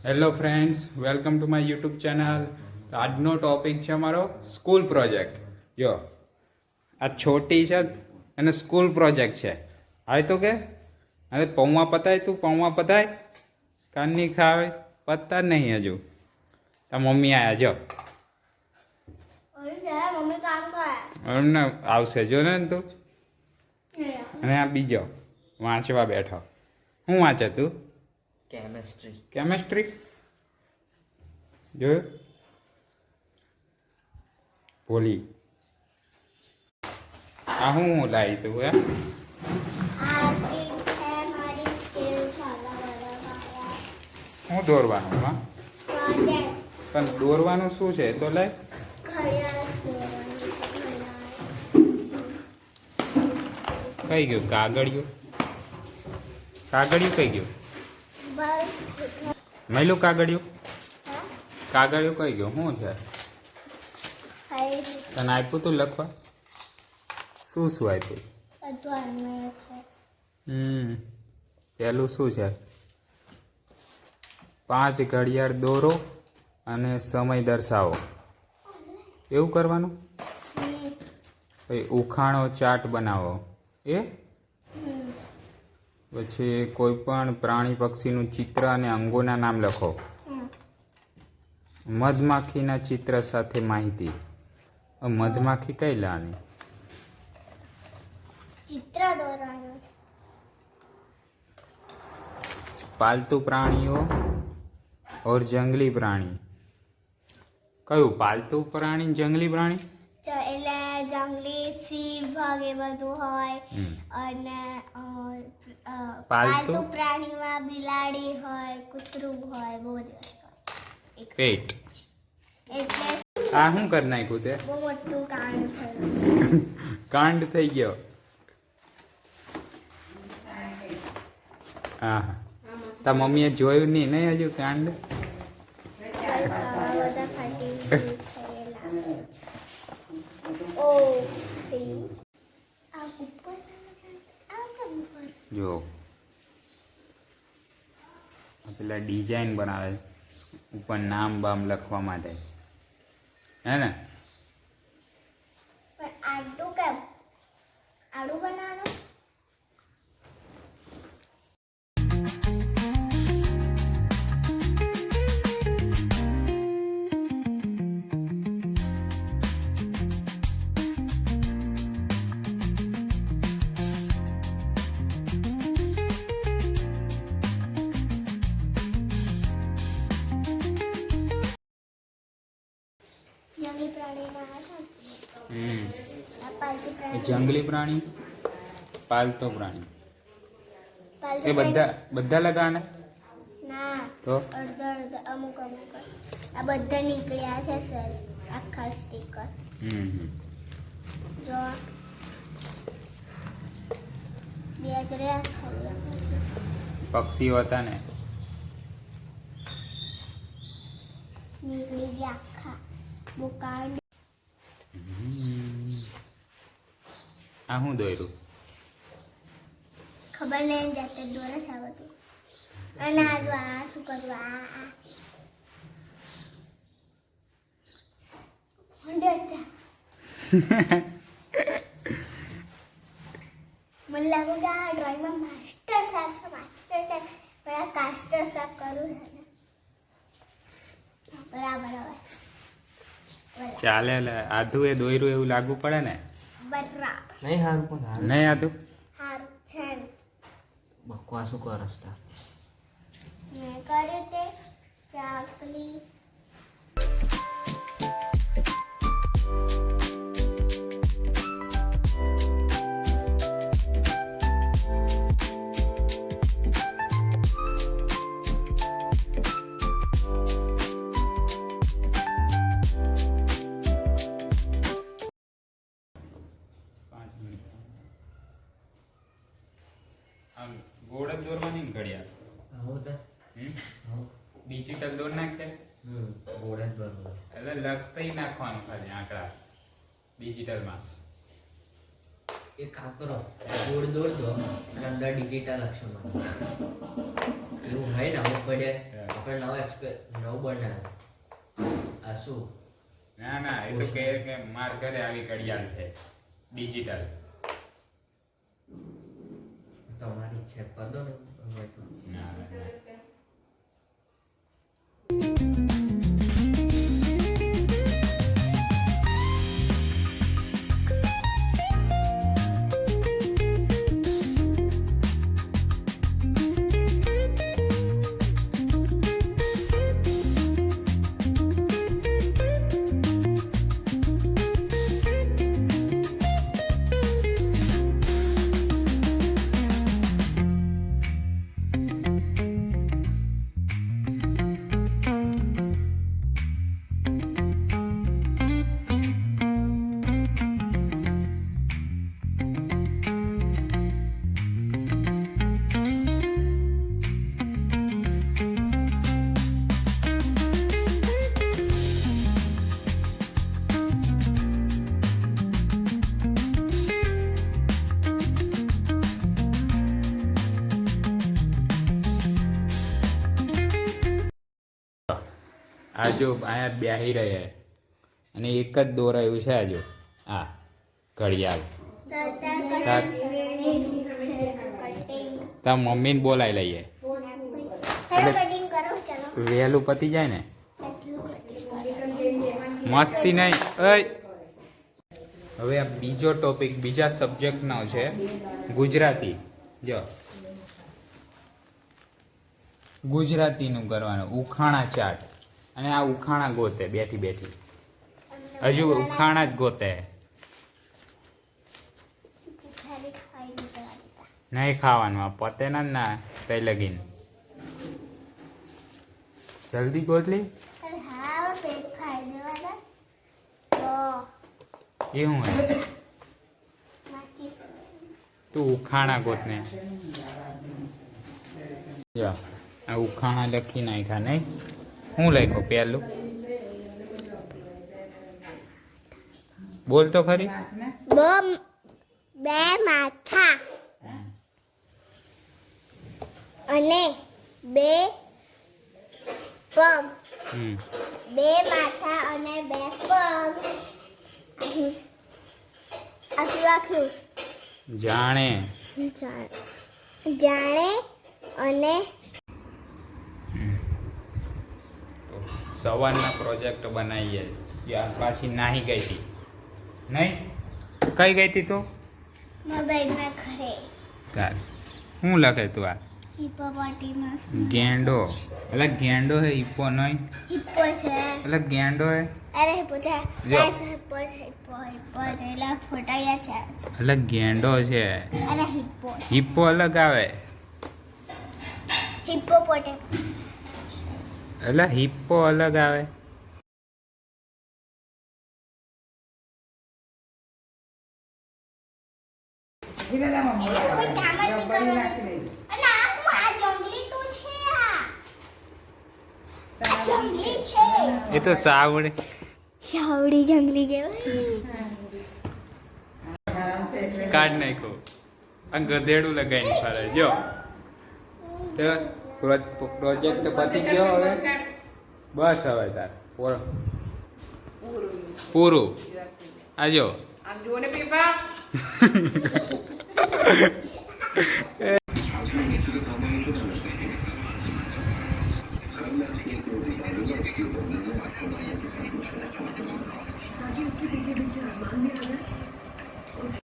Hello friends, welcome to my YouTube channel. આજનો topic છે અમારો સ્કૂલ પ્રોજેક્ટ. જો આ છોટી છે અને સ્કૂલ પ્રોજેક્ટ છે. આવે તો કે અરે પૌવા પતાય, તું પૌવા પતાય. કાનની ખાવે પતતા જ નહીં હજુ. તા મમ્મી આયા જો અમને આવશે જો ને તું. અને આ બીજો વાંચવા બેઠો. શું વાંચે તું? કેમેસ્ટ્રી જોયું? ભોલી આ હું લાવી તું હે? હું દોરવાનું હા? પણ દોરવાનું શું છે તો લાય. કઈ ગયું કાગળિયું? કાગળિયું કઈ ગયું? મેલું કાગળિયું? કાગળિયું કઈ ગયું? શું છે? તને આપ્યું તું લખવા? શું શું આપ્યું? પેલું શું છે? 5 ઘડિયાળ દોરો અને સમય દર્શાવો. એવું કરવાનું? પછી ઉખાણો ચાર્ટ બનાવો એ. પછી કોઈ પણ પ્રાણી પક્ષીનું ચિત્ર અને અંગોના નામ લખો. મધમાખીના ચિત્ર સાથે માહિતી. મધમાખી કઈ લાની? ચિત્ર દોરવાનું છે. પાલતુ પ્રાણીઓ और જંગલી પ્રાણી. કયું પાલતુ પ્રાણી જંગલી પ્રાણી? એટલે જંગલી સિંહ ભાગ એ બધું હોય અને પાલતુ પ્રાણીમાં બિલાડી હોય, કૂતરું હોય, બહુ જ પેટ. એટલે આ શું કરી નાખ્યું તે? બહુ મોટું કાંડ થયું. કાંડ થઈ ગયો. હા હા. તા મમ્મીએ જોયું નહીં ને હજુ કાંડ? બધા ફાટી ગયું છે એ લાગે છે. ઓ સી આ ઉપર આ કેમ ઉપર? જો પેલા ડિઝાઇન બનાવે ઉપર નામ બામ લખવા માટે, હે ને? પણ આડું કેમ? આડું બનાવવાનું? જંગલી પ્રાણીમાં આ છે ને? આ પાલતુ પ્રાણી. જંગલી પ્રાણી, પાલતુ પ્રાણી પાલતુ એ બધા લગાને ના, તો અડધો અમુક જ. આ બધા નીકળ્યા છે સર, આખા સ્ટીકર. જો બે જ રહ્યા ખાલી. પક્ષીઓ હતા ને નીકળી ગયા આખા. બહુ કાંડ. આ શું દોર્યું? ખબર નહીં, જાતે દોરસ આ બધું. અને આ જો આ શું કરવું? આ મને લાગે કે આ ડ્રોઈંગમાં માસ્ટર સાહેબ છે, માસ્ટર સાહેબ. પણ આ કાસ્ટર સાહેબ કરું છે ને બરાબર. હવે ચાલે આધું એ દોર્યું એવું લાગુ પડે ને? બરાબર નહીં હારું પણ નહીં આધું? સારું છે ને? બકવાસું કરસ તા. મેં કર્યું તે ચાકલી. આમ ગોળ જ દોરવાની ને ઘડિયાળ? હું તો ડિજિટલ દોર નાખે ગોળ જ બરોબર. એટલે લખતઈ નાખવાનું ખાલી આંકડા ડિજિટલમાં. એક કામ કરો, ગોળ દોર દો અને અંદર ડિજિટલ અક્ષરમાં એવું હોય ને અમુક પડે આપણે નવું બનાવ્યું. આ શું? ના ના એ તો કહે કે માર ઘરે આવી ઘડિયાળ છે ડિજિટલ. તમારી ચેક કરી દો ને હવે તો. ના ના. આ જો અહીંયા બેહી રહ્યા અને એક જ દોરાયું છે. આ જો આ ઘડિયાળ. તાર મમ્મીને બોલાવી લઈએ કટિંગ કરો ચલો. વહેલું પતી જાય ને. એટલું cutting કરો. મસ્તી નહીં. ઓય હવે આ બીજો ટોપિક બીજા સબ્જેક્ટનો છે ગુજરાતી. જો ગુજરાતીનું કરવાનું ઉખાણા ચાટ. અને આ ઉખાણા ગોતે બેઠી બેઠી. હજુ ઉખાણા જ ગોતે. ખાલી ખાઈ લીધા. નહીં ખાવાનું આ પતે ના કઈ લગીન. જલ્દી ગોતલી. અરે હા પેટ ખાઈ દેવાના. તો એ હું હે માચી તું ઉખાણા ગોતને. જો આ ઉખાણા લખી નાખ્યા નહીં. હું લખ્યો પહેલું બોલ તો ખરી. બે માથા અને બે પગ. બે માથા અને બે પગ. આખું જાણે જાણે અને સવારના પ્રોજેક્ટ બનાવીએ. યાર પાછી નાહી ગઈ હતી નહીં. કઈ ગઈ હતી તું? મોબાઈલમાં ઘરે ચાલ શું લખે તું? આ હિપ્પોપોટેમસ. ગેંડો. એટલે ગેંડો હે હિપ્પો નહીં. હિપ્પો છે. એટલે ગેંડો હે. અરે હિપ્પો છે. જો. હિપ્પો છે. હિપ્પો છે. એટલે ફોટાયા છે. એટલે ગેંડો છે. અરે હિપ્પો. હિપ્પો અલગ આવે. હિપ્પોપોટેમસ. એટલે હિપ્પો અલગ આવે. કોઈ કામ જ નહીં કરવાનું. અને આ જંગલી તો છે. આ જંગલી છે. એ તો સાવડે. સાવડી જંગલી કહેવાય. કાઢ નાખો. આ ગધેડું લગાવીને ફરે. જો તો પ્રોજેક્ટ પતી ગયો. હવે બસ હવે તાર પૂરું. આ જો